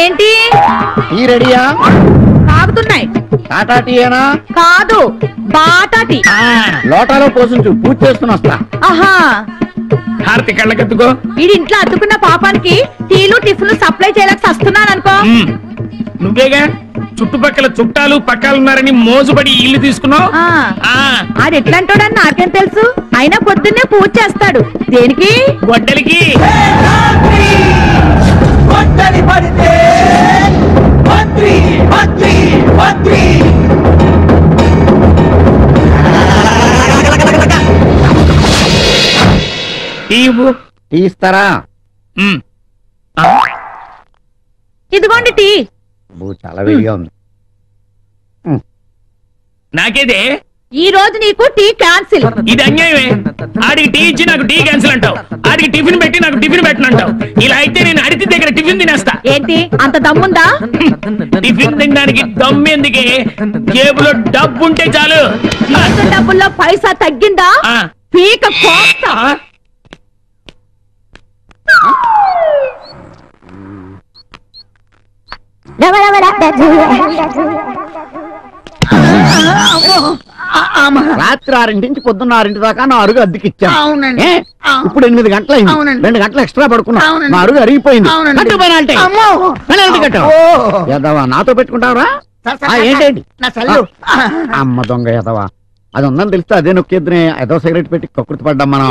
ఏంటి టీ రెడీయా? తాగుతున్నాయి. టాటా టీయేనా? కాదు, బాటా టీ. లోటాలో పోసించు, పూజ చేసుకుని వస్తా. ఆహా, హారతి కళ్ళకెత్తుకో. ఇది ఇంట్లో అద్దుకున్న పాపానికి టీలు టిఫిన్లు సప్లై చేయలేక వస్తున్నాను అనుకో. నువ్వేగా చుట్టుపక్కల చుట్టాలు పక్కాలున్నారని మోజుబడి ఇల్లు తీసుకున్నావు. అది ఎట్లాంటోడని నాకేం తెలుసు. అయినా పొద్దున్నే పూజ చేస్తాడు. దేనికి? గొడ్డలికి. టీ ఇస్తారా? ఇదిగోండి టీ. చాలా వేడిగా ఉంది. నాకేదే ఈ రోజు నీకు టీ క్యాన్సిల్. ఇది అన్యాయమే. ఆడికి టీ ఇచ్చి నాకు టీ క్యాన్సిల్ అంటావు, ఆడికి టిఫిన్ పెట్టి నాకు టిఫిన్ పెట్టనంటావు. ఇలా అయితే నేను అడిగి దగ్గర టిఫిన్ తినేస్తా. ఏంటి అంత దమ్ముందా? టిఫిన్ తినడానికి దమ్మెందుకే? జేబులో డబ్బు ఉంటే చాలు. డబ్బుల్లో పైసా తగ్గిందా? పీక కోస్తా. రాత్రి 6 నుంచి పొద్దున్న 6 దాకా నా అరుగు అద్దెకిచ్చాను. ఇప్పుడు 8 గంటలైంది. 2 గంటలు ఎక్స్ట్రా పడుకున్నా. నా అరుగు అరిగిపోయింది. నాతో పెట్టుకుంటావరా? ఏంటండి అమ్మ దొంగ ఎదవా. అది ఉందని తెలిస్తే అదే నొక్కేద్దునే. ఏదో సిగరెట్ పెట్టి కక్కుర్తి పడ్డాం మనం.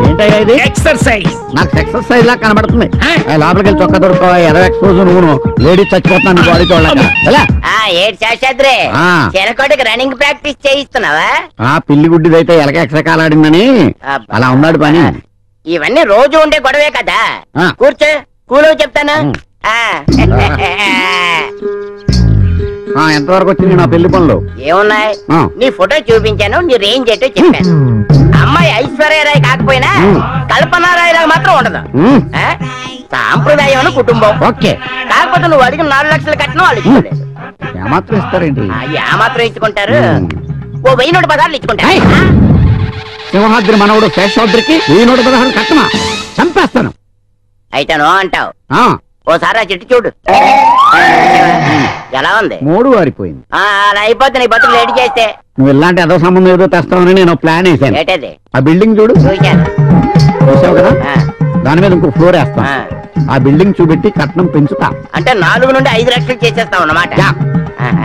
ఏంటయ్యా ఇది? ఎక్సర్సైజ్. నాకు ఎక్సర్సైజ్ లా కనబడుతుంది. లోపలికి వెళ్ళి చొక్క దొరుకో. ఏదో ఎక్స్పోజ్ నువ్వు లేడీస్ చచ్చిపోతున్నాను బాడీ చూడలేక. రన్నింగ్ ప్రాక్టీస్ చేయిస్తున్నావా? పిల్లి గుడ్డిదైతే ఎలక ఎక్సకాలాడిందని అలా ఉన్నాడు పని. ఇవన్నీ రోజు ఉండే గొడవే కదా. కూర్చో, కూలో చెప్తాను. ఎంతవరకు వచ్చింది నా పెళ్లి పనులు? ఏమున్నాయి? నీ ఫోటో చూపించాను, నీ రేంజ్ ఏంటో చెప్పాను. అమ్మాయి ఐశ్వర్యరాయ్ కాకపోయినా కల్పనారాయ్ మాత్రం ఉండదు. సాంప్రదాయం కుటుంబం. ఓకే, కాకపోతే నువ్వు అడిగిన 4 లక్షలు కట్టినా వాళ్ళు ఇచ్చుకోలేదు. ఏమాత్రం ఇస్తారేంటి? ఏమాత్రం ఇచ్చుకుంటారు? ఓ 1000 పదార్లు ఇచ్చుకుంటారు. సింహాద్రి మనవడు శేషాద్రికి 1016 కట్టమా? చంపేస్తాను. అయితే నో అంటావు. ఓసారి ఆ చెట్టు చూడు, ఎలా ఉంది? 3 వారిపోయింది. అలా అయిపోతే నీ బతుకు లేట్ చేస్తే. నువ్వు ఇలాంటి ఏదో సంబంధం ఏదో తెస్తావని నేను ప్లాన్ వేసాను. ఏంటది? ఆ బిల్డింగ్ చూడు. చూసావు కదా, దాని మీద ఇంకో ఫ్లోర్ వేస్తాం. ఆ బిల్డింగ్ చూపెట్టి కట్నం పెంచుతా. అంటే 4 నుండి 5 లక్షలు చేసేస్తావు అన్నమాట.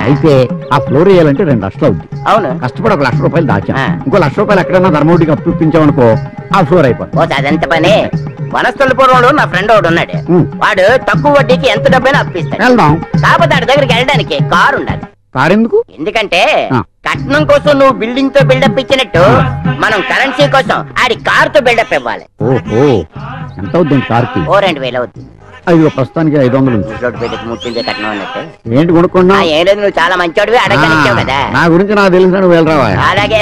అయితే ఆ ఫ్లోర్ వేయాలంటే 2 లక్షలు అవుతుంది. అవును, కష్టపడి 1 లక్ష రూపాయలు దాచా. ఇంకో 1 లక్ష రూపాయలు ఎక్కడైనా ధర్మోడికి అప్పించామనుకో, ఆ ఫ్లోర్ అయిపోతుంది. అదంత పని. వనస్థలపురంలో నా ఫ్రెండ్ ఒకడు ఉన్నాడు. వాడు తక్కువ వడ్డీకి ఎంత డబ్బైనా అప్పిస్తాడు. వెళ్దాం. కాకపోతే ఆడి దగ్గరికి వెళ్ళడానికి కారు ఉండాలి. కారు ఎందుకు? ఎందుకంటే కట్నం కోసం నువ్వు బిల్డింగ్ తో బిల్డప్ ఇచ్చినట్టు మనం కరెన్సీ కోసం ఆడి కార్ తో బిల్డప్ ఇవ్వాలి. ఓహో, ఎంత అవుతుంది కార్కి? 2000 అవుతుంది. అయ్యో, ప్రస్తుతానికి 500 బిడ్డకు ముట్టిందే కట్నం అన్నట్టు. ఏంటి కొనుక్కున్నా? ఏం లేదు, నువ్వు చాలా మంచోడివి, అడగలిచ్చావు కదా. నా గురించి నాకు తెలిసిన నువ్వు వెళ్ళరావా? అలాగే,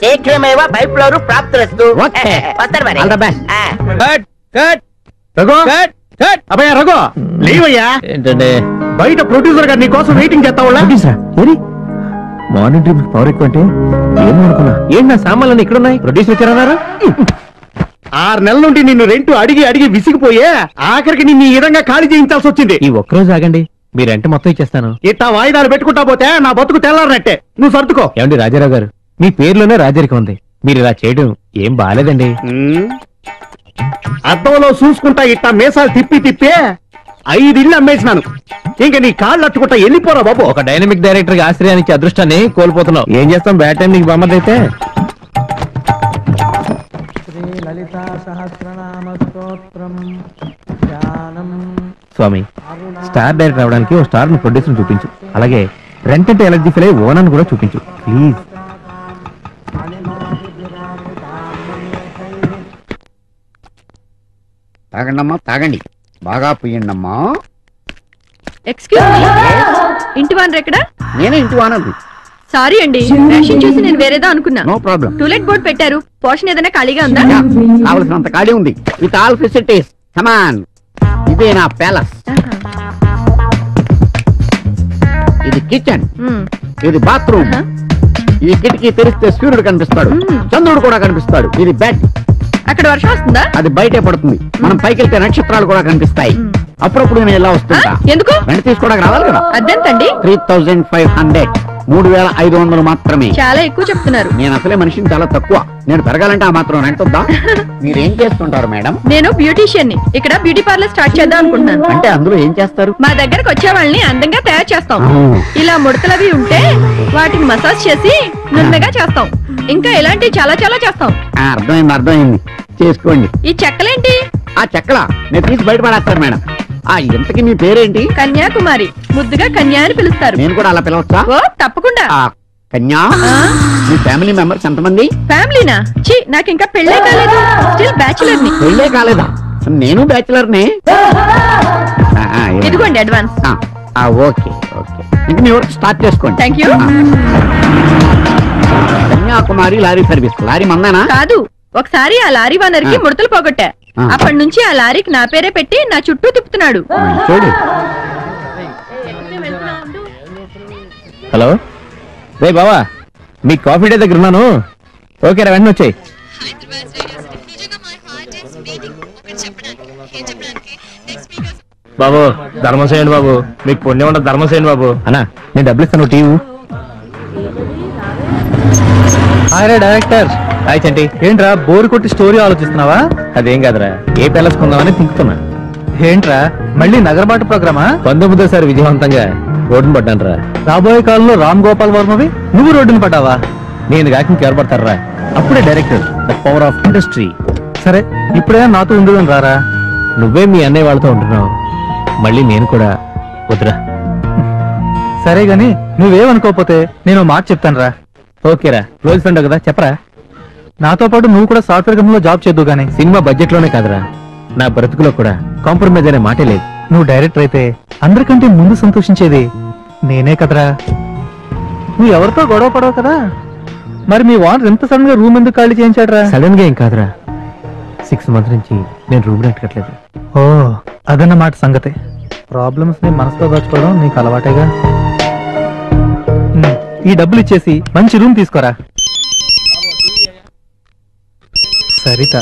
శీఘ్రమేవ పైప్ ఫ్లోర్ ప్రాప్తిరస్తు. వస్తారు మరి. రఘు, లేవయ్యా. ఏంటండి? బయట ప్రొడ్యూసర్ గారు నీ కోసం వెయిటింగ్ చేస్తావులా? మార్నింగ్ ట్రిప్ పవర్ ఎక్కువ అంటే ఏమనుకున్నా? ఏంటి నా సామాన్లు ఇక్కడ ఉన్నాయి? ప్రొడ్యూసర్ వచ్చారన్నారు. 6 నెలల నుండి నిన్ను రెంట్ అడిగి అడిగి విసిగిపోయే ఆఖరికి నిన్ను ఈ విధంగా ఖాళీ చేయించాల్సి వచ్చింది. ఈ ఒక్కరోజు ఆగండి, మీ రెంట్ మొత్తం ఇచ్చేస్తాను. ఇట్టా వాయిదాలు పెట్టుకుంటా పోతే నా బతుకు తెల్లారనట్టే. నువ్వు సర్దుకో. ఏమండి రాజారావు గారు, మీ పేరులోనే రాజరికం ఉంది. మీరు ఇలా చేయడం ఏం బాలేదండి. అద్దంలో చూసుకుంటా ఇట్టా మేసాలు తిప్పి తిప్పే 5 ఇళ్ళు అమ్మేసినాను. ఇంకా నీ కాళ్ళు అట్టుకుంటా వెళ్ళిపోరా బాబు. ఒక డైనమిక్ డైరెక్టర్ గా ఆశ్రయానికి అదృష్టాన్ని కోల్పోతున్నావు. ఏం చేస్తాం, బ్యాడ్ టైం నీకు బొమ్మదైతే. స్వామి, స్టార్ డైరెక్టర్ అవడానికి ఓ స్టార్ ను ప్రొడ్యూసర్ చూపించు. అలాగే రెంట్ అంటే ఎలర్జీ ఫీల్ అయ్యి ఓనర్ కూడా చూపించు ప్లీజ్. తాగండమ్మా, తాగండి, బాగా పుయ్యండమ్మా. ఎక్స్క్యూజ్ మీ, ఇంటి వానర్ ఎక్కడ? నేనే ఇంటి వానర్. సారీ అండి, రేషన్ చూసి నేను వేరేదో అనుకున్నా. No problem. టూలెట్ బోర్డు పెట్టారు, పోర్షన్ ఏదైనా ఖాళీగా ఉందా? కావలసినంత ఖాళీ ఉంది, విత్ ఆల్ ఫెసిలిటీస్. కమాన్, ఇదే నా ప్యాలెస్. ఇది కిచెన్, ఇది బాత్రూమ్. ఈ కిటికీ తెరిస్తే సూర్యుడు కనిపిస్తాడు, చంద్రుడు కూడా కనిపిస్తాడు. ఇది బెడ్. అక్కడ వర్షం వస్తుందా? అది బయటే పడుతుంది. మనం పైకి వెళ్తే నక్షత్రాలు కూడా కనిపిస్తాయి. అప్పుడప్పుడు నేను ఇలా వస్తుంటా. ఎందుకు? రెంట్ తీసుకోవడానికి రావాలి కదా. అద్దెంతండి? 3500. 3500 మాత్రమే. చాలా ఎక్కువ చెప్తున్నారు. నేను అసలే మనిషిని చాలా తక్కువ. నేను పెరగాలంటే ఆ మాత్రం రెంట్ వద్దా? మీరేం చేస్తుంటారు మేడం? నేను బ్యూటీషియన్ ని. ఇక్కడ బ్యూటీ పార్లర్ స్టార్ట్ చేద్దాం అనుకుంటున్నాను. అంటే అందులో ఏం చేస్తారు? మా దగ్గరకు వచ్చే వాళ్ళని అందంగా తయారు చేస్తాం. ఇలా ముడతలవి ఉంటే వాటిని మసాజ్ చేసి నున్నగా చేస్తాం. ఇంకా ఇలాంటి చాలా చాలా చేస్తాం. అర్థమైంది చేసుకోండి. ఈ చెక్కలేంటి? ఆ చెక్కల నేను తీసి బయట పడేస్తాను మేడం. ఇంతకీ మీ పేరేంటి? కన్యాకుమారి. ముద్దుగా కన్యా అని పిలుస్తారు. నేను కూడా అలా పిలవచ్చా? ఓ తప్పకుండా. కన్యా, మీ ఫ్యామిలీ మెంబర్స్ ఎంతమంది? ఫ్యామిలీనా? ఛీ, నాకు ఇంకా పెళ్ళే కాలేదు. స్టిల్ బ్యాచులర్ ని. పెళ్ళే కాలేదా? నేను బ్యాచులర్ నే. ఇదిగోండి అడ్వాన్స్. ఓకే ఇంక మీ వర్క్ స్టార్ట్ చేసుకోండి. Thank you. Kanyakumari lorry service. Lorry మందానా? కాదు. ఒకసారి ఆ లారీ ఓనర్ కి ముడతలు పోగొట్టా. అప్పటి నుంచి ఆ లారీకి నా పేరే పెట్టి నా చుట్టూ తిప్పుతున్నాడు. చూడు. హలో రే బావా, మీ కాఫీ డే దగ్గర ఉన్నాను. ఓకే రా, వెంటనే వచ్చాయి. బాబు ధర్మం చేయండి బాబు, మీకు పుణ్యం ఉండదు. ధర్మం చేయండి బాబు. అన్నా నేను డబ్బులు ఇస్తాను, టీవీ. Hi director. హాయ్ చంటి. ఏంట్రా బోర్ కొట్టి స్టోరీ ఆలోచిస్తున్నావా? అదేం కాదురా, ఏ ప్యాలెస్ కొందామని తింకుతున్నా. ఏంట్రా మళ్ళీ నగరబాటు ప్రోగ్రామా? 19సారి విజయవంతంగా రోడ్డును పడ్డాను రా. రాబోయే కాలంలో రామ్ గోపాల్ వర్మవి నువ్వు రోడ్డును పడ్డావా? నేను కాక ఇంకెవరు పడతారా? అప్పుడే director, the power of industry. సరే ఇప్పుడైనా నాతో ఉండదని రారా. నువ్వే మీ అన్నయ్య వాళ్ళతో ఉంటున్నావు, మళ్ళీ నేను కూడా వద్దురా. సరే గాని నువ్వేమనుకోకపోతే నేను మాట చెప్తాను రా. ఓకేరా, క్లోజ్ ఫ్రెండ్ కదా, చెప్పరా. నాతో పాటు నువ్వు కూడా సాఫ్ట్వేర్ కంపెనీలో జాబ్ చేద్దు గానీ సినిమా బడ్జెట్ లోనే కాదురా, నా బ్రతుకులో కూడా కాంప్రమైజ్ అనే మాటే లేదు. నువ్వు డైరెక్టర్ అయితే అందరికంటే ముందు సంతోషించేది నేనే కదరా. నువ్వు ఎవరితో గొడవ పడవు కదా. మరి మీ వాన్ ఎంత సడన్ గా రూమ్ ఎందుకు ఖాళీ చేయించాడరా? సడన్ గా ఏం కాదురా, 6 months నుంచి నేను రూమ్ రెంట్ కట్టలేదు. ఓ అదన్నమాట సంగతి. ప్రాబ్లమ్స్ ని మనసులో దాచుకోవడం నీకు అలవాటేగా. ఈ డబ్బులు ఇచ్చేసి మంచి రూమ్ తీసుకోరా. సరిత.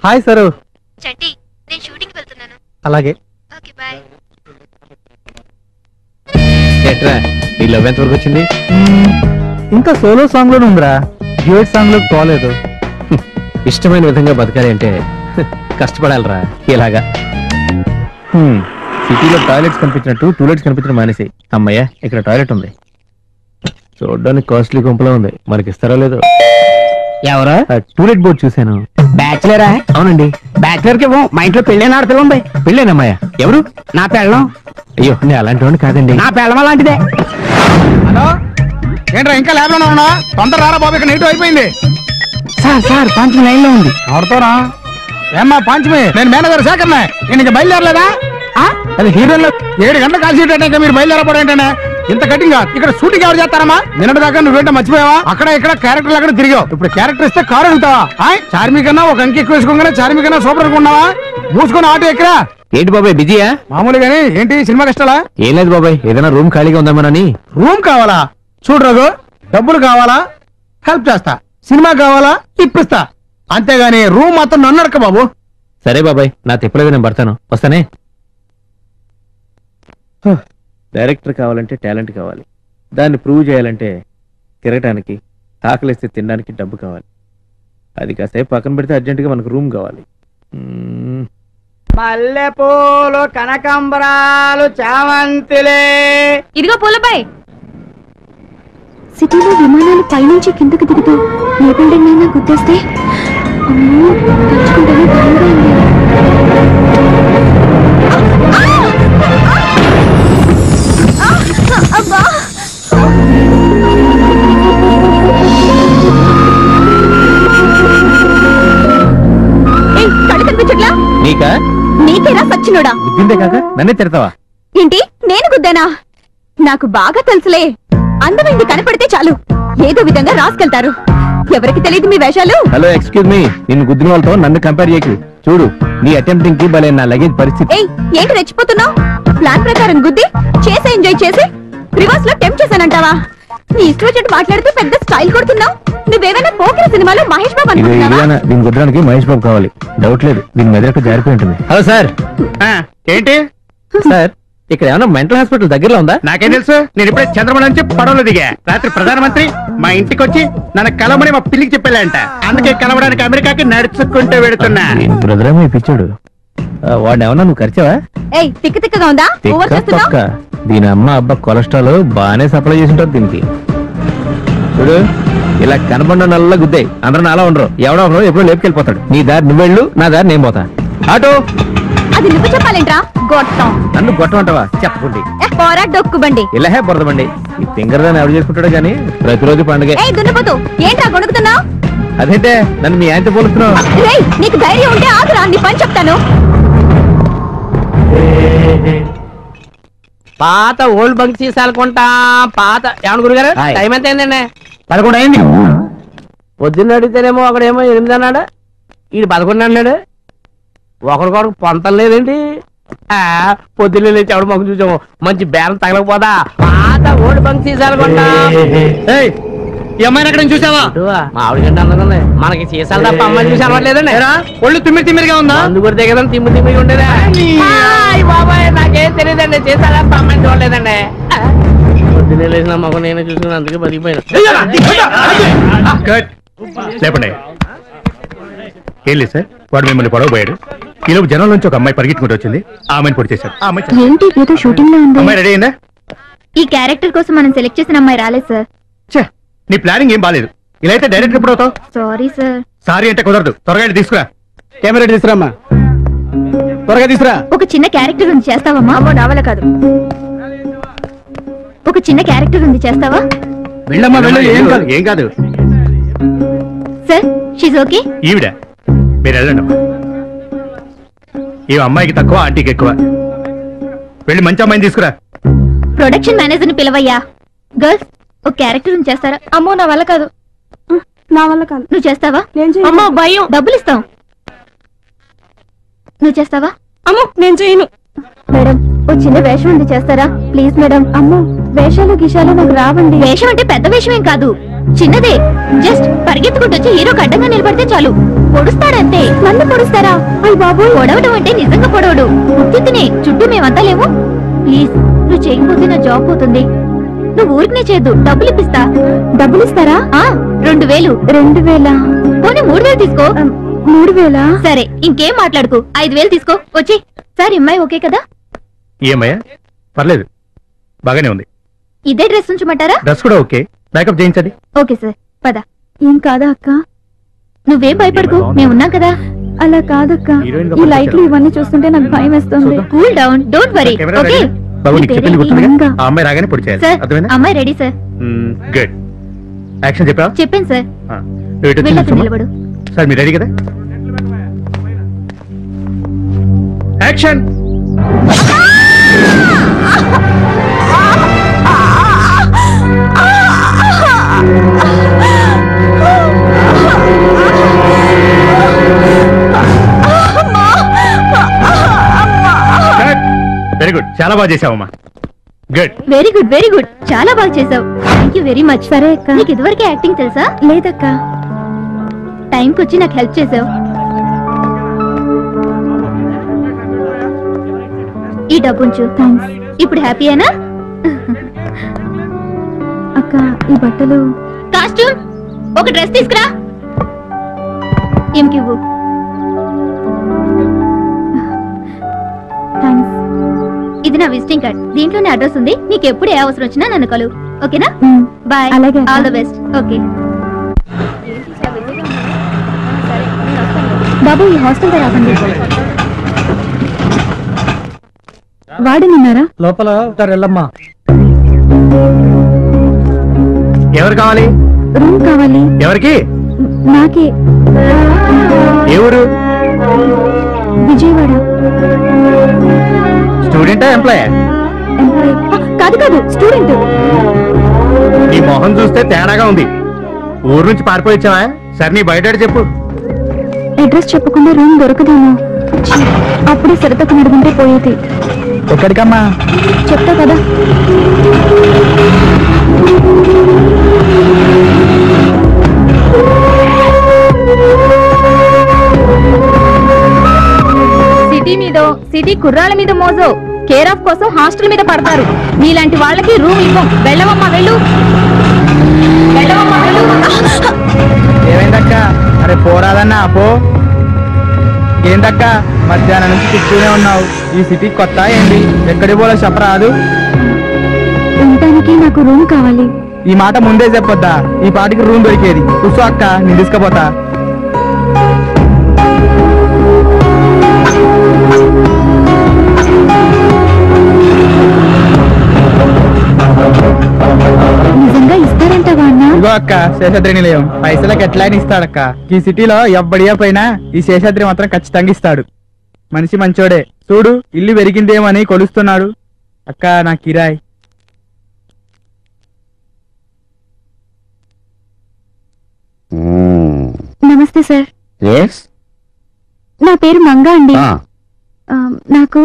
Hi sir. చంటి, నేను షూటింగ్ వెళ్తున్నాను. అలాగే. Okay bye. ఎట్రా నీ లవ్ ఎంత వరకు వచ్చింది? ఇంకా సోలో సాంగ్ లోనే ఉందిరా, డ్యూయట్ సాంగ్ లోకి పోలేదు. ఇష్టమైన విధంగా బతకాలి అంటే కష్టపడాలిరా. ఇలాగా సిటీలో టాయిలెట్స్ కనిపించినట్టు టూలెట్స్ కనిపించడం మానేసి. అమ్మయ్య, ఇక్కడ టాయిలెట్ ఉంది. చూడడానికి కాస్ట్లీ గుంపులో ఉంది, మనకి ఇస్తారో లేదో. ఎవరా? టూలెట్ బోర్డు చూశాను. బ్యాచులరా? అవునండి. బ్యాచులర్ కి మా ఇంట్లో పెళ్ళైన ఆడపిల్ల ఉంది. పెళ్ళేనమ్మాయ? ఎవరు? నా పెళ్ళం. అయ్యో, నేను అలాంటి వాడిని కాదండి. నా పెళ్ళం అలాంటిదే. హలో, ఏంట్రా ఇంకా ల్యాబ్ లోనే ఉన్నా? తొందర రారా బాబు, ఇక్కడ నెగిటివ్ అయిపోయింది. సార్ పంచమి లైన్ లో ఉంది. ఎవరితోనా? ఏమ్మా పంచమి, నేను మేనేజర్ శేఖర్నే. నేను ఇంకా బయలుదేరలేదా? అది హీరోయిన్లో 7 గంటలు కాల్ షీట్ అంటే మీరు బయలుదేరపోవడం ఏంటనే? ఇంత కటింగ్ ఇక్కడ షూటింగ్ ఎవరు చేస్తారమ్మా? నిన్నటి దాకా నువ్వేంటో మర్చిపోయావా? అక్కడ ఇక్కడ క్యారెక్టర్లు అక్కడ తిరిగావు. ఇప్పుడు క్యారెక్టర్ ఇస్తే కారు వెళ్తావా? చార్మి కన్నా ఒక అంకి ఎక్కువ వేసుకోగానే చార్మి కన్నా సూపర్ అనుకున్నావా? మూసుకొని ఆటో ఎక్కరా. ఏంటి బాబాయ్ బిజీయా? మామూలుగానే. ఏంటి సినిమా కష్టాలా? ఏం లేదు బాబాయ్, ఏదైనా రూమ్ ఖాళీగా ఉందామని. రూమ్ కావాలా? చూడు రఘు, డబ్బులు కావాలా? హెల్ప్ చేస్తా. సినిమా కావాలా? ఇప్పిస్తా. అంతేగాని రూమ్ మాత్రం నన్ను అడక బాబు. సరే బాబాయ్, నా తిప్పలేదు, నేను పడతాను, వస్తానే. డైరెక్టర్ కావాలంటే టాలెంట్ కావాలి, దాన్ని ప్రూవ్ చేయాలంటే తిరగటానికి, ఆకలిస్తే తినడానికి డబ్బు కావాలి. అది కాసేపు పక్కన పెడితే అర్జెంటుగా మనకు రూమ్ కావాలి. మల్లెపూలు, కనకాంబరాలు, చామంతిలే. ఇదిగో పూలపై. సిటీలో విమానాలు పైనుంచి కిందకు దిగుతూ ఏ బిల్డింగ్ అయినా గుర్తొస్తే అమ్మో, తలుచుకుంటేనే భయంగా ఉంది. కళ్ళు కనిపించట్లా? నీకా? నీకేరా సచ్చినోడా? గుద్దిందే కాక నన్నే తిడతావా? ఏంటి, నేను గుద్దానా? నాకు బాగా తెలుసులే. అందమైంది కనపడితే చాలు ఏదో విధంగా రాసుకెళ్తారు. ఎవరికి తెలియదు మీ వేషాలు. హలో, ఎక్స్క్యూజ్ మీ, నిన్ను గుద్దిన వాళ్ళతో నన్ను కంపేర్ చేయకు. చూడు, నీ అటెంప్టింగ్ కి భలే నా లగేజ్ పరిస్థితి. ఏయ్, ఏంటి రెచ్చిపోతున్నావు? ప్లాన్ ప్రకారం గుద్ది చేసి ఎంజాయ్ చేసి రివర్స్ లో టెంప్ చేశానంటావా? నీ ఇష్టం వచ్చినట్టు మాట్లాడుతూ పెద్ద స్టైల్ కొడుతున్నావు. నువ్వేమైనా పోకిరి సినిమాలో మహేష్ బాబు అనుకుంటున్నావా? దీని కుదరడానికి మహేష్ బాబు కావాలి, డౌట్ లేదు. దీని మెదడు జారిపోయి ఉంటుంది. Hello sir. ఏంటి సార్, ఇక్కడ ఏమన్నా మెంటల్ హాస్పిటల్ దగ్గరలో ఉందా? నాకేం తెలుసు, నేను ఇప్పుడే చంద్రబాబు నుంచి పడవలో దిగా. రాత్రి ప్రధానమంత్రి మా ఇంటికి వచ్చి నన్ను కలవమని మా పిల్లికి చెప్పాలంట. అందుకే కలవడానికి అమెరికాకి నడుచుకుంటూ వెడుతున్నా. బ్రదర్ మీ పిచ్చాడు, వాడిని ఏమన్నా నువ్వు ఖర్చావా? ఏయ్ తిక్క తిక్కగా ఉందా? ఓవర్ చేస్తున్నావు. దీని అమ్మ అబ్బా కొలెస్ట్రాల్ బాగానే సప్లై చేసి ఉంటుంది దీనికి. చూడు, ఇలా కనబడిన నల్ల గుద్దాయి. అందరూ నాలా ఉండరు, ఎవడో ఒకరు ఎప్పుడో లేపుకెళ్ళిపోతాడు. నీ దారి నువ్వు వెళ్ళు, నా దారి నేను పోతా. ఆటో అది నువ్వు చెప్పాలేంట్రా గొట్టం. నన్ను గొట్టమంటావా? చెప్పకుండి పోరా డొక్కుబండి. ఇలాహే బురదబండి. ఈ ఫింగర్ దాన్ని ఎవరు చేసుకుంటాడో గానీ ప్రతిరోజు పండుగ. ఏయ్ దున్నపోతు, ఏంట్రా గొణుకుతున్నావు? అదేంటే నన్ను మీ ఆయనతో పోలుస్తున్నావు? రేయ్ నీకు ధైర్యం ఉంటే ఆగురా, నీ పని చెప్తాను. పాత ఓల్డ్ బంక్ సీసాలు కొంటా. పాత ఏమన్నా గురుగారు టైం ఎంత అయిందండి? 11 అయింది. పొద్దున్న అడిగితేనేమో ఒకడేమో 8 అన్నాడు, ఈడు 11 అన్నాడు. ఒకరికొకరు పొంతం లేదండి. పొద్దున్నే లేచి ఎవడు మొక్క చూసాము, మంచి బేరం తగలకపోదా. పాత ఓల్డ్ బంక్ సీసాలు కొంటా. ఈ అమ్మాయిని ఎక్కడ చూసావా? మా ఆవిడకంటే అందకుంది. మనకి సీసాలు తప్ప అమ్మాయిని చూసి అలవాట్లేదండి. ఒళ్ళు తిమ్మిరిగా ఉందా? అందు కొడితే కదా తిమ్మిగా ఉండేదా? బాబాయ్ నాకేం తెలియదండి, సీసాలు తప్ప అమ్మాయిని చూడలేదండి. పొద్దున్నే లేచిన మొక్క నేనే చూసుకుని అందుకే బతికిపోయాను. లేపండి. ఏం లేదు సార్, వాడు మిమ్మల్ని పొడవబోయాడు. ఈలోపు జనం నుంచి ఒక అమ్మాయి పరిగెట్టుకుంటూ వచ్చింది. ఆ అమ్మాయిని పొడి చేశారు. ఏంటి ఏదో షూటింగ్ లో ఉంది. అమ్మాయి రెడీ అయిందా? ఈ క్యారెక్టర్ కోసం మనం సెలెక్ట్ చేసిన అమ్మాయి రాలేదు సార్. నీ ప్లానింగ్ ఏం బాలేదు. ఇలా అయితే డైరెక్ట్ ఎప్పుడు అవుతావు? Sorry sir. సారీ అంటే కుదరదు. త్వరగా తీసుకురా. కెమెరా తీసుకురామ్మా, త్వరగా తీసుకురా. ఒక చిన్న క్యారెక్టర్ ఉంది చేస్తావమ్మా? అమ్మో నావల కాదు. ఒక చిన్న క్యారెక్టర్ ఉంది చేస్తావా? వెళ్ళమ్మా వెళ్ళు. ఏం కాదు. Sir she's okay. ఈవిడ మీరు వెళ్ళండి అమ్మా. ఈ అమ్మాయికి తక్కువ, ఆంటీకి ఎక్కువ. వెళ్ళి మంచి అమ్మాయిని తీసుకురా. ప్రొడక్షన్ మేనేజర్ ని పిలవయ్యా. గర్ల్స్ ఒక క్యారెక్టర్ ఉంది చేస్తారా? అమ్మో నా వల్ల కాదు. నా వల్ల కాదు. నువ్వు చేస్తావా? అమ్మో భయం. డబ్బులు ఇస్తాం. నువ్వు చేస్తావా? అమ్మో నేను చేయను. మేడం ఓ చిన్న వేషం ఉంది చేస్తారా? Please madam. అమ్మో వేషాలు గిషాలు నాకు రావండి. వేషం అంటే పెద్ద వేషం ఏం కాదు, చిన్నదే. జస్ట్ పరిగెత్తుకుంటూ వచ్చి హీరోకి అడ్డంగా నిలబడితే చాలు. పొడుస్తాడంతే. నన్ను పొడుస్తారా? అయ్య బాబు, పొడవడం అంటే నిజంగా పొడవడు. ఉత్తినే చుట్టూ మేమంతా లేవు. ప్లీజ్ నువ్వు చేయకపోతే నా జాబ్ పోతుంది. నువ్వు ఊరికనే చేయద్దు, డబ్బులు ఇప్పిస్తా. డబ్బులు ఇస్తారా? 2000. 2000? పోనీ 3000 తీసుకో. 3000? సరే ఇంకేం మాట్లాడుకో. 5000 తీసుకో. వచ్చి సార్ అమ్మాయి ఓకే కదా? ఏమయ్యా పర్లేదు, బాగానే ఉంది. ఇదే డ్రెస్ ఉంచమంటారా? డ్రెస్ కూడా ఓకే. మేకప్ చేయించండి. ఓకే సార్ పద. ఏం కాదా అక్క? నువ్వేం భయపడకు, మేమున్నాం కదా. అలా కాదక్క, ఈ లైట్లు ఇవన్నీ చూస్తుంటే నాకు భయం వేస్తుంది. Cool down, don't worry. Okay బాబు నీకు చెప్పింది గుర్తుందిగా? ఆ అమ్మాయి రాగానే పొడి చేయాలి. సార్ అర్థమైనా? అమ్మాయి రెడీ సార్. గుడ్. యాక్షన్ చెప్పా? చెప్పాను సార్. నువ్వు ఇటు వచ్చి వెళ్ళక నిల్చోమ్మా. నిలబడు. సార్ మీరు రెడీ కదా? యాక్షన్. వెరీ గుడ్, చాలా బాగా చేసావమ్మా. Good. Very good very good, చాలా బాగా చేసావు. Thank you very much. సరే అక్క. నీకు ఇదివరకే యాక్టింగ్ తెలుసా? లేదక్క. టైంకి వచ్చి నాకు హెల్ప్ చేసావు. ఈ డబ్బు ఉంచు. థ్యాంక్స్. ఇప్పుడు హ్యాపీయేనా? అక్క ఈ బట్టలు. కాస్ట్యూమ్ ఒక డ్రెస్ తీసుకురా. ఏం కివ్వు. థ్యాంక్స్. ఇది నా విజిటింగ్ కార్డ్. దీంట్లోనే అడ్రస్ ఉంది. నీకు ఎప్పుడు ఏ అవసరం వచ్చినా నన్ను కలు. ఓకేనా? బాయ్. అలాగే. All the best. ఓకే బాబు, ఈ హాస్టల్ తో రాకండి. వాడినున్నారా? లోపల వెళ్ళమ్మా. ఎవరు కావాలి? రూమ్ కావాలి. ఎవరికి? నాకే. ఏ ఊరు? విజయవాడ. స్టూడెంటా ఎంప్లాయ్? ఎంప్లాయీ కాదు కాదు, స్టూడెంట్. నీ మొహం చూస్తే తేడాగా ఉంది. ఊరు నుంచి పారిపోయిచ్చావా? సరే నీ బయట చెప్పు. అడ్రస్ చెప్పకుండా రూమ్ దొరకదేమో. అప్పుడే సరితకు నడుగుంటే పోయేది. ఎక్కడికమ్మా? చెప్తా కదా. సిటీ మీద సిటీ కుర్రాళ్ళ మీద మోజో కేర్ ఆఫ్ కోసం హాస్టల్ మీద పడతారు. నీలాంటి వాళ్ళకి రూమ్ ఇవ్వం. వెళ్ళవమ్మా వెళ్ళు. వెళ్ళవమ్మా వెళ్ళు. ఏమైందక్క? అరే పోరాదన్నా పో. ఏందక్క మధ్యాహ్నం నుంచి తిప్పుతూనే ఉన్నావు? ఈ సిటీ కొత్త ఏంటి? ఎక్కడికి పోలే చెప్పరాదు. ఉండటానికి నాకు రూమ్ కావాలి. ఈ మాట ముందే చెప్పొద్దా? ఈ పాటికి రూమ్ దొరికేది. కూర్చో అక్క, నేను తీసుకుపోతా. నిజంగా ఇస్తారంటావా అన్న? ఇగో అక్క శేషాద్రి నిలయం. పైసలకు ఎట్లయినా ఇస్తాడక్క. ఈ సిటీలో ఎవ్వడియా పైన ఈ శేషాద్రి మాత్రం ఖచ్చితంగా ఇస్తాడు. మనిషి మంచోడే. చూడు ఇల్లు పెరిగిందేమని కొలుస్తున్నాడు. అక్క నా కిరాయ్. నమస్తే సార్. నా పేరు మంగా అండి. నాకు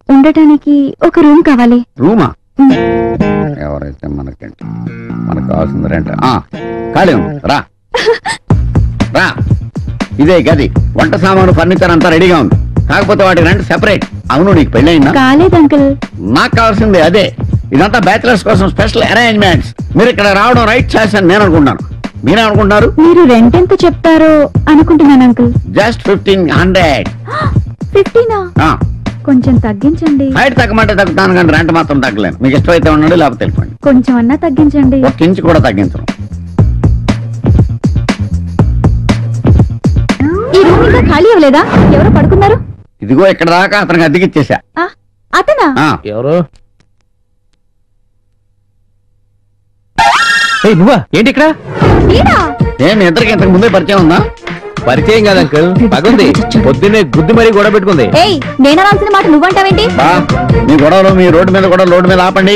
ఉండటానికి ఒక రూమ్ కావాలి. రూమా? ఎవరైతే మనకేంటి, మనకు కావాల్సింది రెంట్. ఖాళీ ఉంది, రా రా. ఇదే గది, వంట సామాను, ఫర్నిచర్ అంతా రెడీగా ఉంది. కాకపోతే వాటి రెంట్ సెపరేట్. అవును, నీకు పెళ్ళి అయిందా? కాలేదు అంకుల్. నాకు కావాల్సింది అదే. ఇదంతా బ్యాచిలర్స్ కోసం స్పెషల్ అరేంజ్మెంట్స్. మీరు ఇక్కడ రావడం రైట్ చాయిస్ అని నేను అనుకుంటాను. మీరే అనుకుంటున్నారు? మీరు రెంట్ ఎంత చెప్తారో అనుకుంటున్నాను అంకుల్. జస్ట్ 1500. 15? కొంచెం తగ్గించండి. హైట్ తగ్గమంటే తగ్గుతాను కానీ రెంట్ మాత్రం తగ్గలేను. మీకు ఇష్టమైతే ఉండండి, లేకపోతే వెళ్ళిపోండి. కొంచెం అన్నా తగ్గించండి. ఒక ఇంచు కూడా తగ్గించను. ఈ రూమ్ ఇంకా ఖాళీ అవ్వలేదా? ఎవరో పడుకున్నారు. ఇదిగో ఇక్కడ దాకా అతనికి అద్దెకిచ్చేసా. అతనా? ఎవరు? నువ్వా? ఏంటి ఇక్కడ? నేను ఇద్దరికి ఇంతకు ముందే పరిచయం ఉందా? పరిచయం కాదు అంకుల్, పగుంది. పొద్దున్నే గుద్ది మరీ గొడవ పెట్టుకుంది. నేను అనాల్సిన మాట నువ్వంటావేంటి? మీ గొడవలు మీ రోడ్డు మీద కూడా రోడ్డు మీద ఆపండి.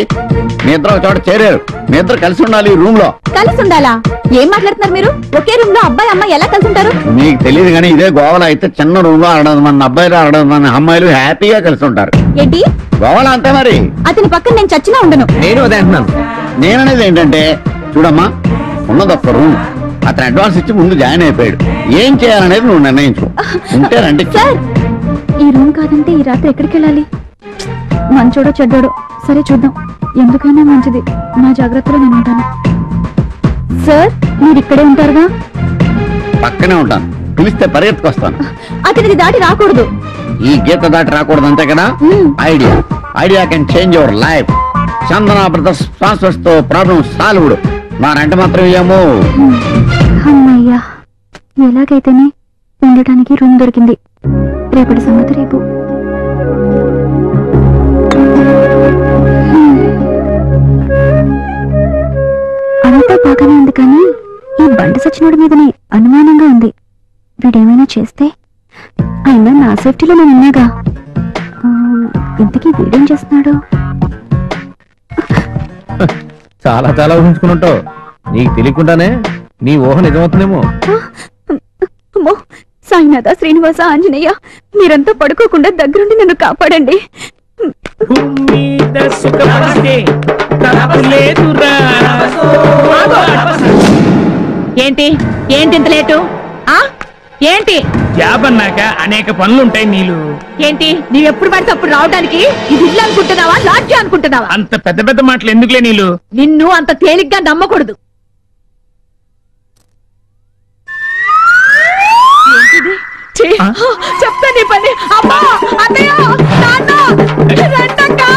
మీ ఇద్దరు ఒక చోట చేరారు. మీ ఇద్దరు కలిసి ఉండాలి ఈ రూమ్ లో. కలిసి ఉండాలా? ఏం మాట్లాడుతున్నారు మీరు? ఒకే రూమ్ లో అబ్బాయి అమ్మాయి ఎలా కలిసి ఉంటారు? మీకు తెలియదు కానీ ఇదే గోవాలో అయితే చిన్న రూమ్ లో 600 మంది అబ్బాయిలు 600 మంది అమ్మాయిలు హ్యాపీగా కలిసి ఉంటారు. ఏంటి గోవాలో అంతే మరి. అతని పక్కన నేను చచ్చినా ఉండను. నేను అదే అంటున్నాను. నేననేది ఏంటంటే, చూడమ్మా, ఉన్నది ఒక్క రూమ్. అతను అడ్వాన్స్ ఇచ్చి ముందు జాయిన్ అయిపోయాడు. ఏం చేయాలనేది నువ్వు నిర్ణయించు. ఉంటే రండి. సార్, ఈ రూమ్ కాదంటే ఈ రాత్రి ఎక్కడికి వెళ్ళాలి? మంచోడో చెడ్డోడో సరే చూద్దాం. ఎందుకైనా మంచిది, నా జాగ్రత్తలో నేను ఉంటాను. సార్, మీరు ఇక్కడే ఉంటారుగా? పక్కనే ఉంటాను. పిలిస్తే పరిగెత్తుకొస్తాను. అతనిది దాటి రాకూడదు. ఈ గీత దాటి రాకూడదు అంతే కదా? Idea can change your life. Chandana brothers sponsors తో ప్రాబ్లం సాల్వ్డ్. నా రెంట మాత్రం ఏమో. అమ్మయ్యా, ఎలాగైతేనే ఉండటానికి రూమ్ దొరికింది. రేపటి సంగతి రేపు. అంతా బాగానే ఉంది కానీ ఈ బండి సచ్చినోడి మీదనే అనుమానంగా ఉంది. వీడేమైనా చేస్తే అయినా నా సేఫ్టీలో నేను ఉన్నాగా. ఇంతకీ వీడేం చేస్తున్నాడు? చాలా చాలా ఊహించుకుని ఉంటావు. నీకు తెలియకుండానే నీ ఊహ నిజమవుతుందేమో. సాయినాథ, శ్రీనివాస, ఆంజనేయ, మీరంతా పడుకోకుండా దగ్గరుండి నన్ను కాపాడండి. ఏంటి ఏంటి ఇంత లేటు? ఏంటి? జాబ్ అన్నాక అనేక పనులుంటాయి. నీళ్ళు ఏంటి నీవెప్పుడు పడితే అప్పుడు రావడానికి ఇది ఇల్లు అనుకుంటున్నావా, లాడ్జి అనుకుంటున్నావా? అంత పెద్ద పెద్ద మాటలు ఎందుకులే నీళ్ళు. నిన్ను అంత తేలిగ్గా నమ్మకూడదు. చెప్తా నీ పని. అమ్మా, అన్నయ్య, నాన్న, రండక్కా.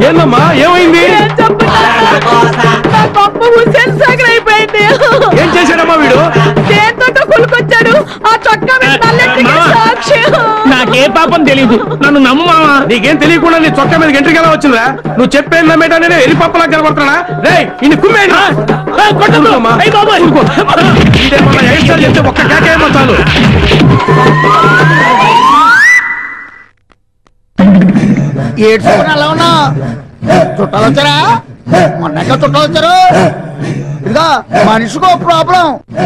ఏందమ్మా, ఏమైంది? నా గొప్ప హుస్సేన్ సాగర్ అయిపోయింది. ఏం చేశాడమ్మా వీడు? దేంతో కొలుకొచ్చాడు. ఆ చొక్కా మీద నల్లెట్టికి సాక్షి. నాకే పాపం తెలీదు, నన్ను నమ్మావా? నీకేం తెలియకుండా నీ చొక్కా మీద ఎంట్రీకి ఎలా వచ్చిందా? నువ్వు చెప్పేది నమ్మేటా? నేను ఎరి పప్పలా కనబడుతున్నా. రేయ్, ఇన్ని కుమ్మేయండి. చెప్తే ఒక్క కేకేమో చాలు. అలా ఉన్నా చుట్టాలు వచ్చారా? మొన్నగా చుట్టాలు వచ్చారు. ఇదిగా మనిషికో ప్రాబ్లం.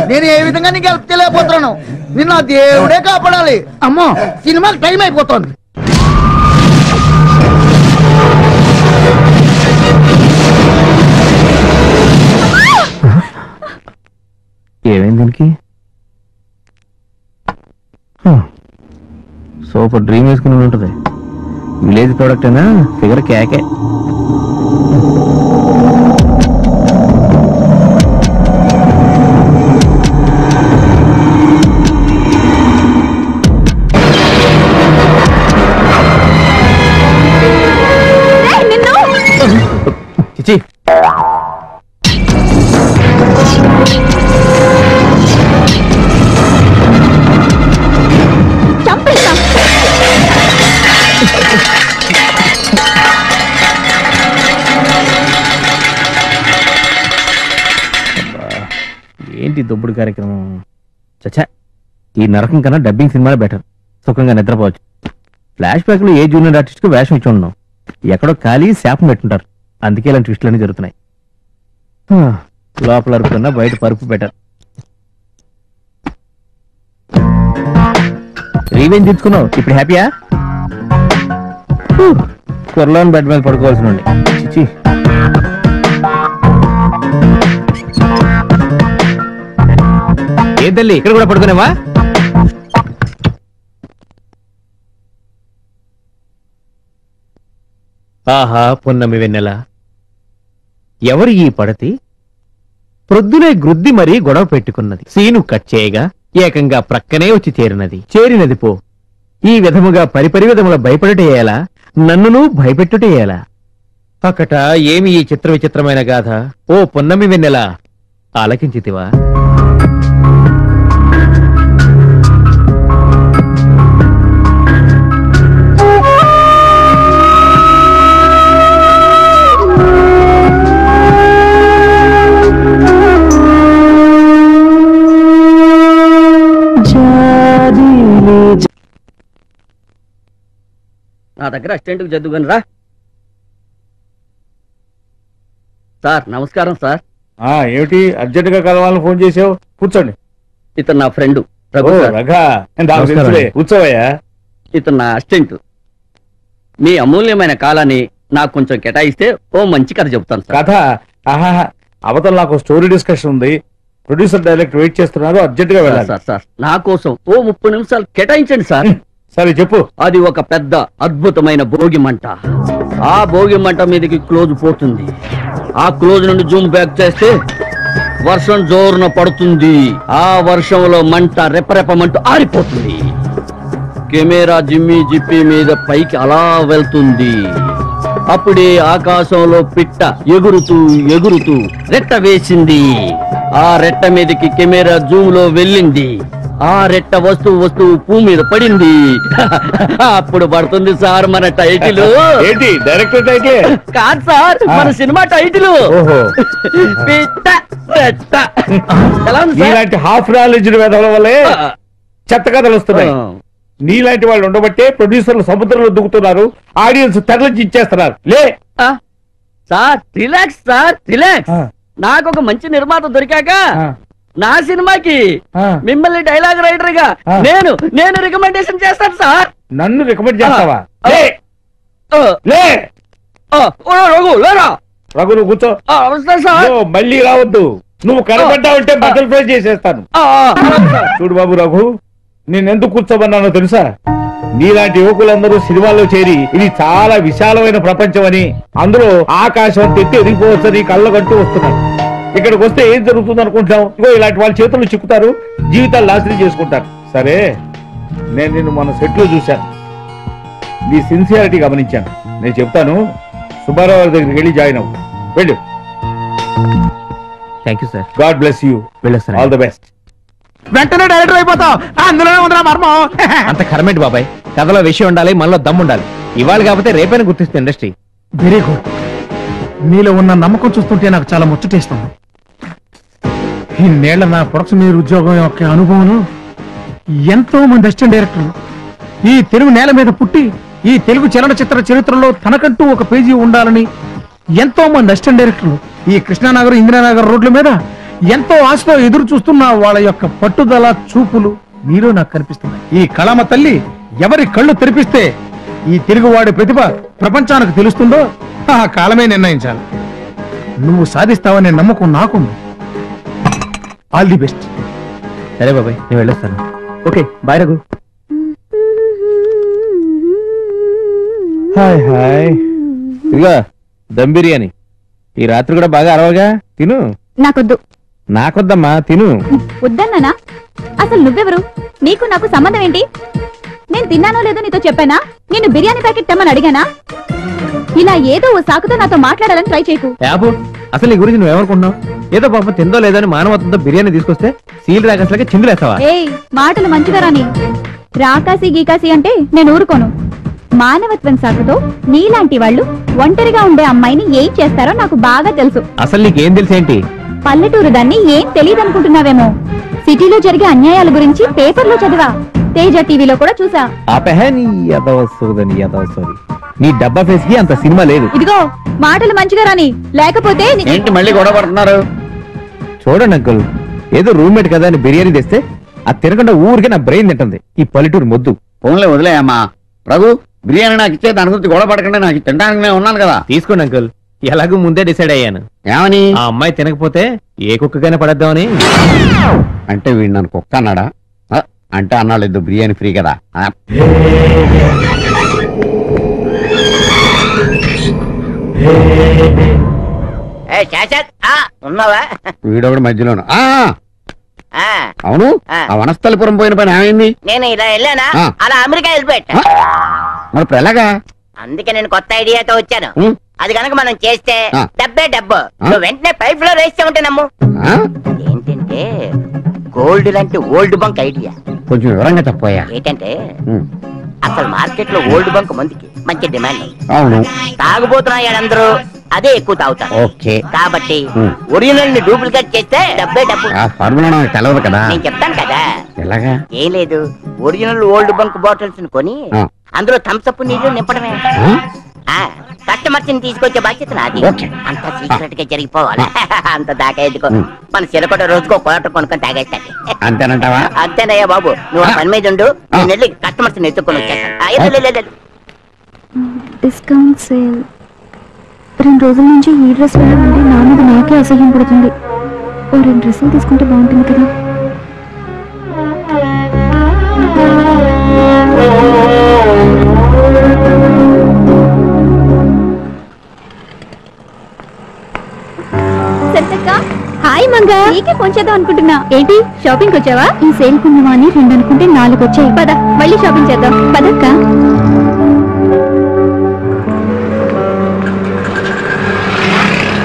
నేను ఏ విధంగా నీకు హెల్ప్ చేయలేకపోతున్నాను. నిన్ను ఆ దేవుడే కాపాడాలి. అమ్మో, సినిమాకి టైం అయిపోతుంది. ఏమైంది దీనికి? సూపర్ డ్రీమ్ వేసుకుని ఉంటుంది. విలేజ్ ప్రోడక్ట్ అయినా ఫిగర్ కేకే. చిచి ఏంటి దొబ్బుడు కార్యక్రమం? చచ్చా, ఈ నరకం కన్నా డబ్బింగ్ సినిమానే బెటర్. సుఖంగా నిద్రపోవచ్చు. ఫ్లాష్ బ్యాక్ లో ఏ జూనియర్ ఆర్టిస్ట్ కు వేషం ఇచ్చి ఉన్నాం. ఎక్కడో ఖాళీ శాపం పెట్టుంటారు. అందుకే ఇలాంటి ట్విస్టులన్నీ జరుగుతున్నాయి. లోపల అరుపుకున్నా బయట పరుపు బెటర్. రీవేం తీర్చుకున్నావు, ఇప్పుడు హ్యాపీయా? త్వరలో బెడ్ మీద పడుకోవాల్సిన చిచి. ఏ తల్లి ఇక్కడ కూడా పడుకునేవా? ఆహా పున్నమి వెన్నెల, ఎవరు ఈ పడతి? ప్రొద్దునే గ్రుద్ది మరీ గొడవ పెట్టుకున్నది. సీను కట్ చేయగా ఏకంగా ప్రక్కనే వచ్చి చేరినది పో. ఈ విధముగా పరిపరి విధముల భయపడటేయాలా, నన్నును భయపెట్టుటేయాలా? అక్కట ఏమి ఈ చిత్ర విచిత్రమైన గాథ? ఓ పున్నమి వెన్నెల, ఆలకించితివా? నా దగ్గర అసిస్టెంట్కి చదువుకొని రా. సార్ నమస్కారం సార్. ఏమిటి అర్జెంట్ గా కలవాలని ఫోన్ చేసావు? కూర్చోండి. ఇతను నా ఫ్రెండ్ కూర్చోవయ్యా. ఇతను నా అసిస్టెంట్. మీ అమూల్యమైన కాలాన్ని నాకు కొంచెం కేటాయిస్తే ఓ మంచి కథ చెప్తాను సార్. కథ? అవతల నాకు స్టోరీ డిస్కషన్ ఉంది. ప్రొడ్యూసర్ డైరెక్ట్ వెయిట్ చేస్తున్నారు, అర్జెంట్ గా వెళ్ళాలి. సార్ సార్ నా కోసం ఓ 30 నిమిషాలు కేటాయించండి సార్. సరే చెప్పు. అది ఒక పెద్ద అద్భుతమైన భోగి మంట. ఆ భోగి మంట మీదకి క్లోజ్ పోతుంది. ఆ క్లోజ్ నుండి జూమ్ బ్యాక్ చేస్తే వర్షం జోరున పడుతుంది. ఆ వర్షంలో మంట రెపరెపమంటూ ఆరిపోతుంది. కెమెరా జిమ్మి జిప్పి మీద పైకి అలా వెళ్తుంది. అప్పుడే ఆకాశంలో పిట్ట ఎగురుతూ ఎగురుతూ రెట్ట వేసింది. ఆ రెట్ట మీదకి కెమెరా జూమ్ లో వెళ్ళింది. ఆ రెట్ట వస్తూ పువ్వు మీద పడింది. అప్పుడు పడుతుంది సార్ మన టైటిల్. ఏంటి డైరెక్టర్ టైటిల్? కాదు సార్, మన సినిమా టైటిల్. పిట్ట రెట్ట. నీలాంటి హాఫ్ నాలెడ్జ్ వల్లే చెత్త కథలు వస్తున్నాయి. నీలాంటి వాళ్ళు ఉండబట్టే ప్రొడ్యూసర్లు సముద్రంలో దుక్కుతున్నారు, ఆడియన్స్ తెరలించి ఇచ్చేస్తున్నారు. లే సార్, రిలాక్స్ సార్, రిలాక్స్. నాకు ఒక మంచి నిర్మాత దొరికాక నా సినిమాకి మిమ్మల్ని డైలాగ్ రైటర్ గా నేను రికమెండేషన్ చేస్తాను సార్. నన్ను రికమెండ్ చేస్తావా? రఘు నువ్వు కూర్చో. మళ్ళీ రావద్దు. నువ్వు కనబడ్డావంటే బటర్ఫ్లై చేసేస్తాను. చూడు బాబు రఘు, నేనెందుకు కూర్చోమన్నానో తెలుసా? నీలాంటి యువకులందరూ సినిమాల్లో చేరి ఇది చాలా విశాలమైన ప్రపంచం అని, అందులో ఆకాశం తెత్తి ఎదిగిపోవచ్చని కళ్ళగంటూ వస్తున్నాను. ఇక్కడికి వస్తే ఏం జరుగుతుంది అనుకుంటాం? ఇగో ఇలాంటి వాళ్ళ చేతులు చిక్కుతారు, జీవితాలు నాశనం చేసుకుంటారు. సరే, నేను నిన్ను మన సెట్ లో చూశాను, నీ సిన్సియారిటీ గమనించాను. నేను చెప్తాను, సుబ్బారావు దగ్గరికి వెళ్ళి జాయిన్ అవ్వు. వెళ్ళు. Thank you sir. God bless you. వెళ్ళొస్తాను. All the best. వెంటనే డైరెక్టర్ అయిపోతావు. అందులోనే ఉందా మర్మం? అంత కరమేంటి బాబాయ్, కథలో విషయం ఉండాలి, మనలో దమ్ము ఉండాలి. ఇవాళ కాకపోతే రేపైనా గుర్తిస్తుంది ఇండస్ట్రీ. Very good. నీలో ఉన్న నమ్మకం చూస్తుంటే నాకు చాలా ముచ్చటేస్తుంది. ఇన్నేళ్ల నా ప్రొడక్షన్ మీద ఉద్యోగం యొక్క అనుభవం, ఎంతో మంది అసిస్టెంట్ డైరెక్టర్లు ఈ తెలుగు నేల మీద పుట్టి ఈ తెలుగు చలనచిత్ర చరిత్రలో తనకంటూ ఒక పేజీ ఉండాలని ఎంతో మంది అసిస్టెంట్ డైరెక్టర్లు ఈ కృష్ణానగర్ ఇందిరానగర్ రోడ్ల మీద ఎంతో ఆశతో ఎదురు చూస్తున్న వాళ్ళ యొక్క పట్టుదల చూపులు నీలో నాకు కనిపిస్తున్నాయి. ఈ కళామ తల్లి ఎవరి కళ్ళు తెరిపిస్తే ఈ తెలుగువాడి ప్రతిభ ప్రపంచానికి తెలుస్తుందో ఆ కాలమే నిర్ణయించాలి. నువ్వు సాధిస్తావనే నమ్మకం నాకుంది. All the best. సరే బాబాయ్ నేను వెళ్ళొస్తాను. Okay bye Raghu. Hi hi. ఇదిగో దమ్ బిర్యానీ. ఈ రాత్రి కూడా బాగా అరవగా తిను. నాకొద్దు. నాకొద్దమ్మా తిను. వద్దన్నానా? అసలు నువ్వెవరు? నీకు నాకు సంబంధం ఏంటి? నేను తిన్నానో లేదో నీతో చెప్పానా? నేను బిర్యానీ ప్యాకెట్ తెమ్మని అడిగానా? ఇలా ఏదో ఓ సాకుతో నాతో మాట్లాడాలని ట్రై చేయకు. యాబు అసలు నీ గురించి నువ్వేమనుకుంటున్నావు? ఏదో పాప తిందో లేదో అని మానవత్వంతో బిర్యానీ తీసుకొస్తే సీల్ రాకసలకి చిందులేస్తావా? ఏయ్ మాటలు మంచిగా రాని. రాకాసి గీకాసి అంటే నేను ఊరుకోను. మానవత్వం సాకుతో నీలాంటి వాళ్ళు ఒంటరిగా ఉండే అమ్మాయిని ఏం చేస్తారో నాకు బాగా తెలుసు. అసలు నీకేం తెలుసేంటి? పల్లెటూరు దాన్ని ఏం తెలియదనుకుంటున్నావేమో. సిటీలో జరిగే అన్యాయాల గురించి పేపర్లో చదివా, తేజ టీవీలో కూడా చూసా. ఆపహే నీ యదవసోదని యదవసోది. నీ డబ్బా ఫేస్ కి అంత సినిమా లేదు. ఇదిగో మాటలు మంచిగా రాని, లేకపోతే ఏంటి మళ్ళీ గొడవ పడుతున్నారు? చూడండి అంకుల్, ఏదో రూమ్మేట్ కదా అని బిర్యానీ తెస్తే అది తినకుండా ఊరికే నా బ్రెయిన్ తింటుంది. ఈ పల్లెటూరు మొద్దు. ఫోన్లే వదిలేయమ్మా. రఘు బిర్యానీ నాకు ఇచ్చే, దాని గురించి గొడవ పడకుండా నాకు తినడానికి నేను ఉన్నాను కదా. తీసుకోండి అంకుల్. ఎలాగూ ముందే డిసైడ్ అయ్యాను. ఏమని? ఆ అమ్మాయి తినకపోతే ఏ కుక్కగానే పడేద్దామని. అంటే వీడు నన్ను కుక్క అన్నాడా? అంటే అన్నాడు ఇద్దరు బిర్యానీ ఫ్రీ కదా. ఉన్నావా? వీడొకటి మధ్యలోను. అవును, ఆ వనస్థలిపురం పోయిన పని ఏమైంది? నేను ఇలా వెళ్ళానా, అలా అమెరికా వెళ్ళిపోయా. మరి ఇప్పుడు ఎలాగా? అందుకే నేను కొత్త ఐడియాతో వచ్చాను. అది కనుక మనం చేస్తే డబ్బే డబ్బు. నువ్వు వెంటనే పైప్ లో వేస్తే ఉంటే నమ్ము. ఏంటంటే గోల్డ్ లాంటి ఓల్డ్ బంక్ ఐడియా. కొంచెం వివరంగా చెప్పోయా. ఏంటంటే అసలు మార్కెట్ లో ఓల్డ్ బంక్ మందుకి మంచి డిమాండ్. అవును, తాగుబోతున్నాయాడందరూ అదే ఎక్కువ తాగుతారు. ఓకే, కాబట్టి ఒరిజినల్ ని డూప్లికేట్ చేస్తే డబ్బే డబ్బు. ఫార్ములా నాకు తెలవదు కదా. నేను చెప్తాను కదా. ఎలాగా? ఏం లేదు, ఒరిజినల్ ఓల్డ్ బంక్ బాటిల్స్ కొని అందులో థమ్స్అప్ నీళ్లు నింపడమే. కస్టమర్స్ ని తీసుకొచ్చే బాధ్యత నాది. అంత సీక్రెట్ గా జరిగిపోవాలి. అంత దాకా ఎందుకో, మన చిరకొట రోజుకో క్వార్టర్ కొనుక్కొని తాగేస్తాను. అంతేనంటావా? అంతేనయ్యా బాబు, నువ్వు పని మీద ఉండు, నేను వెళ్ళి కస్టమర్స్ ని ఎత్తుకొని వచ్చేస్తాను. Discount sale. 2 రోజుల నుంచి ఈ డ్రెస్ వేయాలంటే నా మీద నాకే అసహ్యం పడుతుంది. ఓ 2 డ్రెస్సులు తీసుకుంటే బాగుంటుంది కదా. హాయ్ మంగా, నీకే ఫోన్ చేద్దాం అనుకుంటున్నా. ఏంటి షాపింగ్ వచ్చావా? ఈ సేల్ కుందామా అని 2 అనుకుంటే 4 వచ్చాయి. పద మళ్ళీ షాపింగ్ చేద్దాం. పదక్క.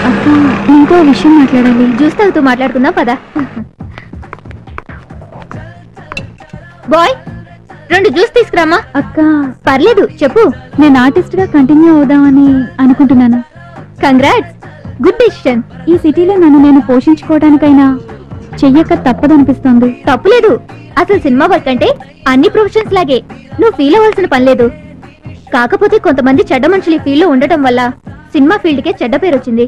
అక్క నీతో విషయం మాట్లాడాలి. జ్యూస్ తాగుతూ మాట్లాడుకుందాం పద. బాయ్ 2 జ్యూస్ తీసుకురామా. అక్క పర్లేదు చెప్పు. నేను ఆర్టిస్ట్ గా కంటిన్యూ అవుదామని అనుకుంటున్నాను. Congrats, good decision. ఈ సిటీలో నన్ను నేను పోషించుకోవడానికైనా చెయ్యక తప్పదనిపిస్తోంది. తప్పులేదు. అసలు సినిమా వర్క్ అంటే అన్ని ప్రొఫెషన్స్ లాగే, నువ్వు ఫీల్ అవ్వాల్సిన పని లేదు. కాకపోతే కొంతమంది చెడ్డ మనుషులు ఈ ఫీల్డ్ లో ఉండటం వల్ల సినిమా ఫీల్డ్ కే చెడ్డ పేరు వచ్చింది.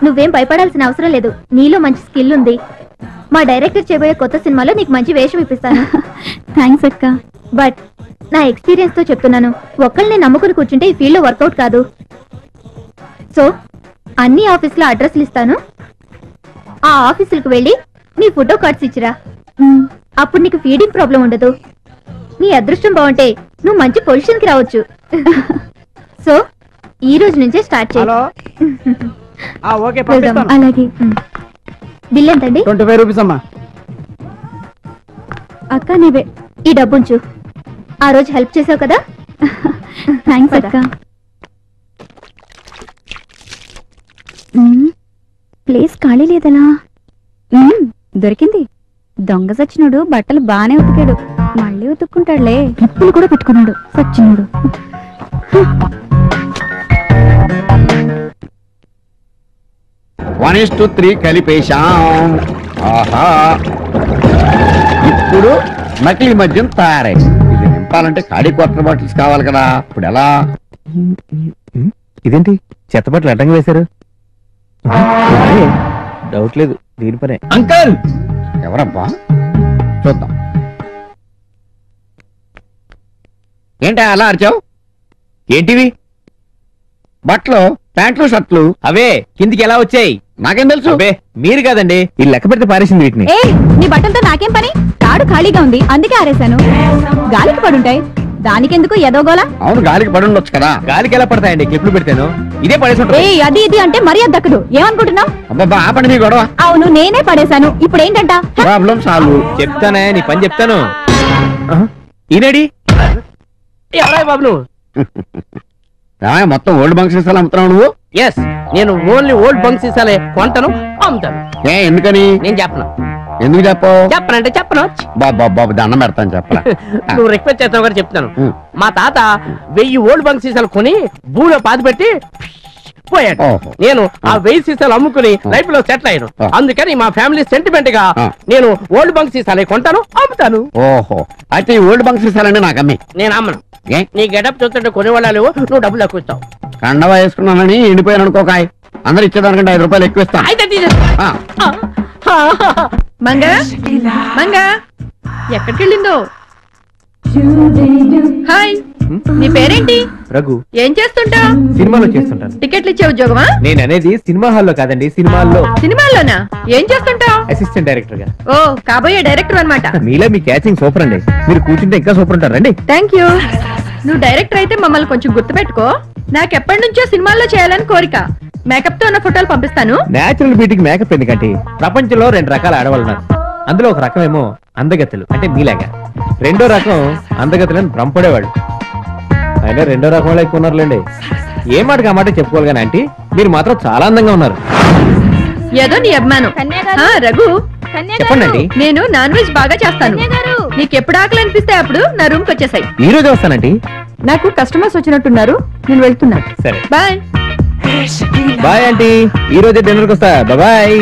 నువ్వేం భయపడాల్సిన అవసరం లేదు, నీలో మంచి స్కిల్ ఉంది. మా డైరెక్టర్ చేయబోయే కొత్త సినిమాలో నీకు మంచి వేషం ఇప్పిస్తాను. థ్యాంక్స్ అక్క. బట్ నా ఎక్స్పీరియన్స్ తో చెప్తున్నాను, ఒక్కళ్ళని నమ్ముకుని కూర్చుంటే ఈ ఫీల్డ్ లో వర్కౌట్ కాదు. సో అన్ని ఆఫీసులో అడ్రస్లు ఇస్తాను, ఆ ఆఫీసులకు వెళ్ళి నీ ఫోటో కార్డ్స్ ఇచ్చిరా. అప్పుడు నీకు ఫీడింగ్ ప్రాబ్లం ఉండదు. నీ అదృష్టం బాగుంటే నువ్వు మంచి పొజిషన్ కి రావచ్చు. సో ఈ రోజు నుంచే స్టార్ట్ చేయి. అలాగే. బిల్ ఎంతండి? 25 రూపీస్ అమ్మా. అక్క నీవే ఈ డబ్బుంచు. ఆ రోజు హెల్ప్ చేసావు కదా. థ్యాంక్స్ అక్క. ప్లేస్ ఖాళీ లేదలా. దొరికింది. దొంగ సచ్చినోడు బట్టలు బానే ఉతికాడు, మళ్ళీ ఉతుక్కుంటాడులే. క్లిప్పులు కూడా పెట్టుకున్నాడు సచ్చినోడు. 1:3 కలిపేశాం. ఆహా, ఇప్పుడు నకిలీ మద్యం తయారైంది. ఇది నింపాలంటే ఖాళీ క్వార్టర్ బాటిల్స్ కావాలి కదా. ఇప్పుడు ఎలా? ఇదేంటి చెత్త బట్టలు అడ్డంగా వేశారు? డౌట్ లేదు, దీని పనే. అంకల్ ఎవరబ్బా? చూద్దాం. ఏంటా అలా అరిచావు? ఏంటివి? బట్టలు, ప్యాంట్లు, షర్ట్లు. అవే కిందికి ఎలా వచ్చాయి? నాకేం తెలుసు? అవే మీరు కాదండి, ఈ లెక్క పెడితే పారేసింది వీటిని. నీ బట్టలతో నాకేం పని? తాడు ఖాళీగా ఉంది అందుకే ఆరేశాను. గాలికి పడుంటాయి, దానికెందుకు ఎదోగోలా? అవును, గాలికి పడి ఉండొచ్చు కదా. గాలికి ఎలా పడతాయండి? క్లిప్లు పెడతాను, ఇదే పడేసి ఏ అది ఇది అంటే మర్యాద దక్కదు. ఏమనుకుంటున్నావు? అబ్బబ్బా ఆపండి మీ గొడవ. అవును నేనే పడేశాను, ఇప్పుడు ఏంటంట? Problem solve. చెప్తానే, నీ పని చెప్తాను. ఈనాడి ఎవరా బాబు నువ్వు? మొత్తం ఓల్డ్ బంక్ సీసాలు అమ్ముతున్నావు నువ్వు? ఎస్, నేను ఓన్లీ ఓల్డ్ బంక్ సీసాలే కొంటాను, అమ్ముతాను. ఎందుకని? నేను చెప్పను. ఎందుకు చెప్పవు? చెప్పనంటే చెప్పను. బాబు దండం పెడతాను చెప్పరా. నువ్వు రిక్వెస్ట్ చేస్తావు కానీ చెప్తాను. మా తాత 1000 ఓల్డ్ బంక్ సీసాలు కొని భూమిలో పాతి పెట్టి పోయాడు. నేను ఆ 1000 సీసాలు అమ్ముకుని లైఫ్ లో సెటిల్ అయ్యాను. అందుకని మా ఫ్యామిలీ సెంటిమెంట్ గా నేను ఓల్డ్ బంక్ సీసాలే కొంటాను, అమ్ముతాను. ఓహో, అయితే ఈ ఓల్డ్ బంక్ సీసాలండి నాకు అమ్మి. నేను అమ్మను. నీ గెటప్ చూస్తుంటే కొనేవాళ్ళ లేవు, నువ్వు డబ్బులు ఎక్కువ ఇస్తావు. కండవా వేసుకున్నానని ఎండిపోయాను అనుకోకాయ్, అందరు ఇచ్చేదానికంటే 5 రూపాయలు ఎక్కువ ఇస్తాను. అయితే మంగ మంగ ఎక్కడికి వెళ్ళిందో? హాయ్, నీ పేరేంటి? రఘు. ఏం చేస్తుంటా? సినిమాలో చేస్తుంటాను. టికెట్లు ఇచ్చే ఉద్యోగమా? నేను అనేది సినిమా హాల్లో కాదండి, సినిమాల్లో. సినిమాల్లోనా? ఏం చేస్తుంటావు? అసిస్టెంట్ డైరెక్టర్ గా. ఓ, కాబోయే డైరెక్టర్ అన్నమాట. మీలో మీ క్యాచింగ్ సూపర్ అండి, మీరు కూర్చుంటే ఇంకా సూపర్ ఉంటారు. రండి. Thank you. నువ్వు డైరెక్టర్ అయితే మమ్మల్ని కొంచెం గుర్తుపెట్టుకో. నాకు ఎప్పటి నుంచో సినిమాల్లో చేయాలని కోరిక. మేకప్ తో ఉన్న ఫోటోలు పంపిస్తాను. నేచురల్ బ్యూటీకి మేకప్ ఎందుకంటే ప్రపంచంలో 2 రకాల ఆడవాళ్ళు ఉన్నారు. అందులో ఒక రకమేమో అందగత్తెలు, అంటే మీలాగా. రెండో రకం అందగత్తెలను భ్రమపడేవాళ్ళు. అయినా రెండో రకం వాళ్ళు ఎక్కువ ఉన్నారులేండి. ఏ మాటకి ఆ మాట చెప్పుకోవాలి కానీ ఆంటీ, మీరు మాత్రం చాలా అందంగా ఉన్నారు. ఏదో నీ అభిమానం. రఘు, చెప్పండి. నేను నాన్ వెజ్ బాగా చేస్తాను. నీకు ఎప్పుడు ఆకలి అనిపిస్తే అప్పుడు నా రూమ్ కి వచ్చేసాయి. ఈ రోజు వస్తానండి. నాకు కస్టమర్స్ వచ్చినట్టున్నారు, నేను వెళ్తున్నా. సరే, బాయ్. బాయ్ ఆంటీ, ఈ రోజే డిన్నర్కి వస్తా. బాయ్.